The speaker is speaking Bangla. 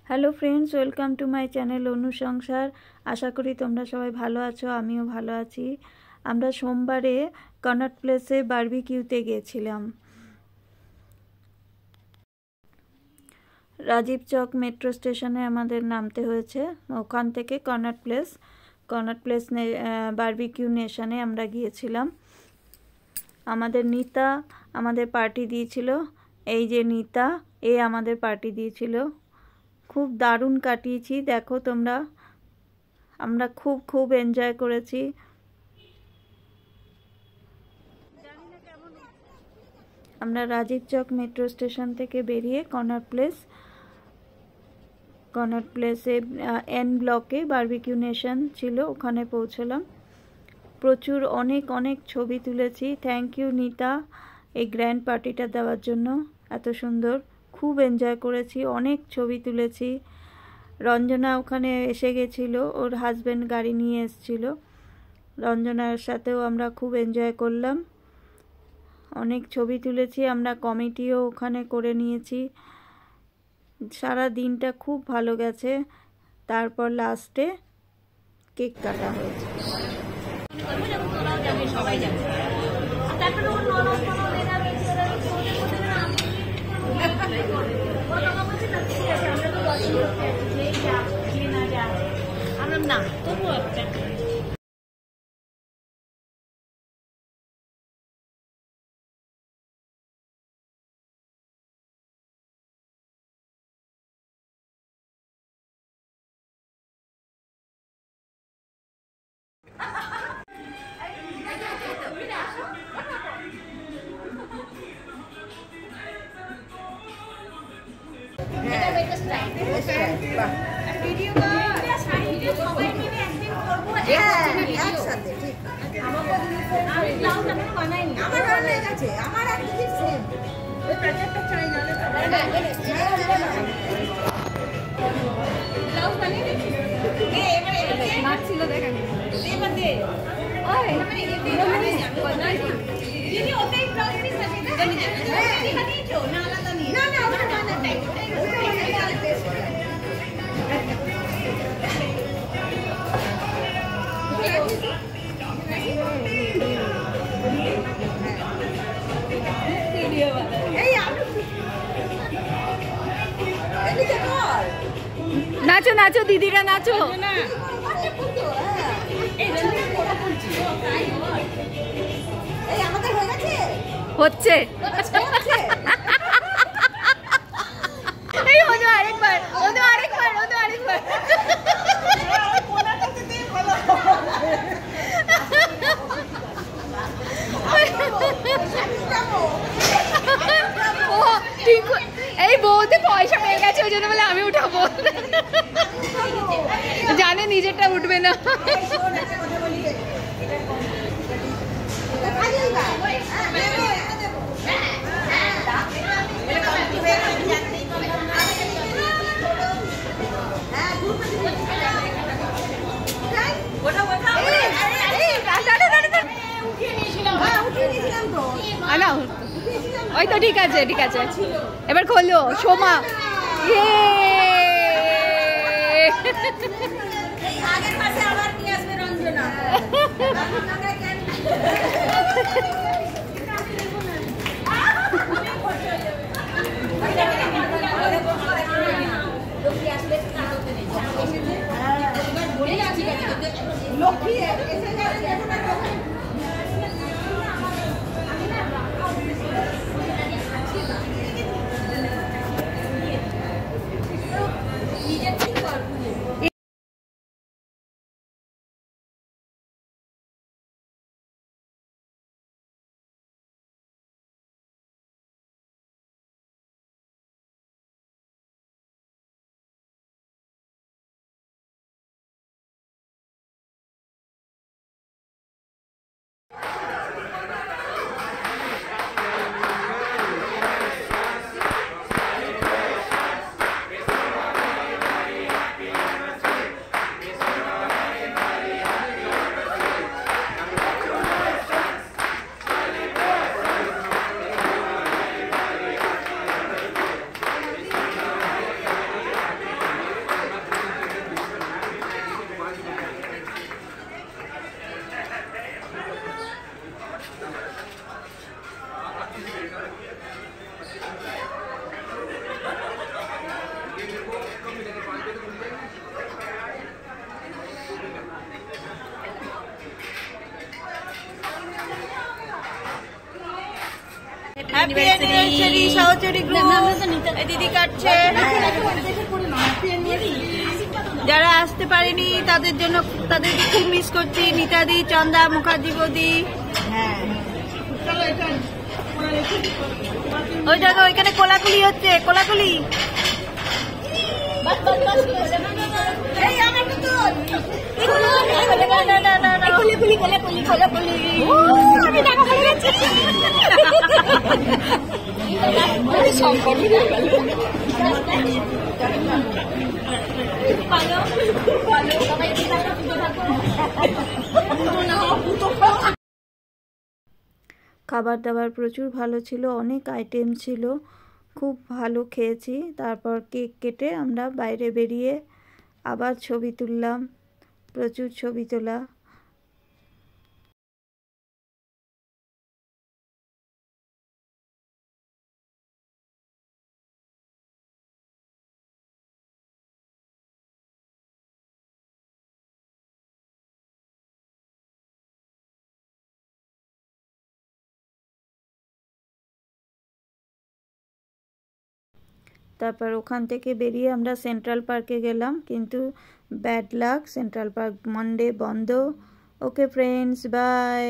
Hello friends, welcome to my channel Anusongsar. আশা করি তোমরা সবাই ভালো আছো, আমিও ভালো আছি। আমরা সোমবারে কনট প্লেসে বারবিকিউতে গিয়েছিলাম। রাজীব চক মেট্রো স্টেশনে আমাদের নামতে হয়েছে। ওখান থেকে কনট প্লেস বারবিকিউ নেশনে আমরা গিয়েছিলাম। আমাদের নিতা আমাদের পার্টি দিয়েছিল। এই যে নিতা, এ আমাদের পার্টি দিয়েছিল। খুব দারুণ কাটিয়েছি, দেখো তোমরা। আমরা খুব এনজয় করেছি। আমরা রাজীব চক মেট্রো স্টেশন থেকে বেরিয়ে কনট প্লেসে এন ব্লকে বারবিকিউ নেশন ছিল, ওখানে পৌঁছলাম। প্রচুর অনেক ছবি তুলেছি। থ্যাংক ইউ নিতা এই গ্র্যান্ড পার্টিটা দেওয়ার জন্য, এত সুন্দর। খুব এনজয় করেছি, অনেক ছবি তুলেছি। রঞ্জনা ওখানে এসে গেছিলো, ওর হাজব্যান্ড গাড়ি নিয়ে এসেছিল। রঞ্জনার সাথেও আমরা খুব এনজয় করলাম, অনেক ছবি তুলেছি। আমরা কমিটিও ওখানে করে নিয়েছি। সারা দিনটা খুব ভালো গেছে। তারপর লাস্টে কেক কাটা হয়েছে। না তবু একটা নাচো নাচো দিদিরা নাচো। হচ্ছে আরেকবার এই বউতে পয়সা পেয়ে গেছে, ওই জন্য বলে আমি উঠাবো। জানে নিজেরটা উঠবে না। ওই তো ঠিক আছে এবার খোলো সোমা। আগের মাসে আবার নিয়ে আসবে রঞ্জনা। অ্যানিভার্সারি সহচরী গ্রুপ দিদি কাটছে। যারা আসতে পারেনি তাদের জন্য তাদেরকে খুব মিস করছি। নিতাদি, চন্দা মুখার্জি বৌদি। ওই জায়গা ওইখানে কোলাকুলি হচ্ছে, কোলাকুলি। খাবার দাবার প্রচুর ভালো ছিল, অনেক আইটেম ছিল, খুব ভালো খেয়েছি। তারপর কেক কেটে আমরা বাইরে বেরিয়ে আবার ছবি তুললাম, প্রচুর ছবি তোলা। তারপর ওখান থেকে বেরিয়ে আমরা সেন্ট্রাল পার্কে গেলাম, কিন্তু bad luck, central park Monday বন্ধ। Okay friends, by.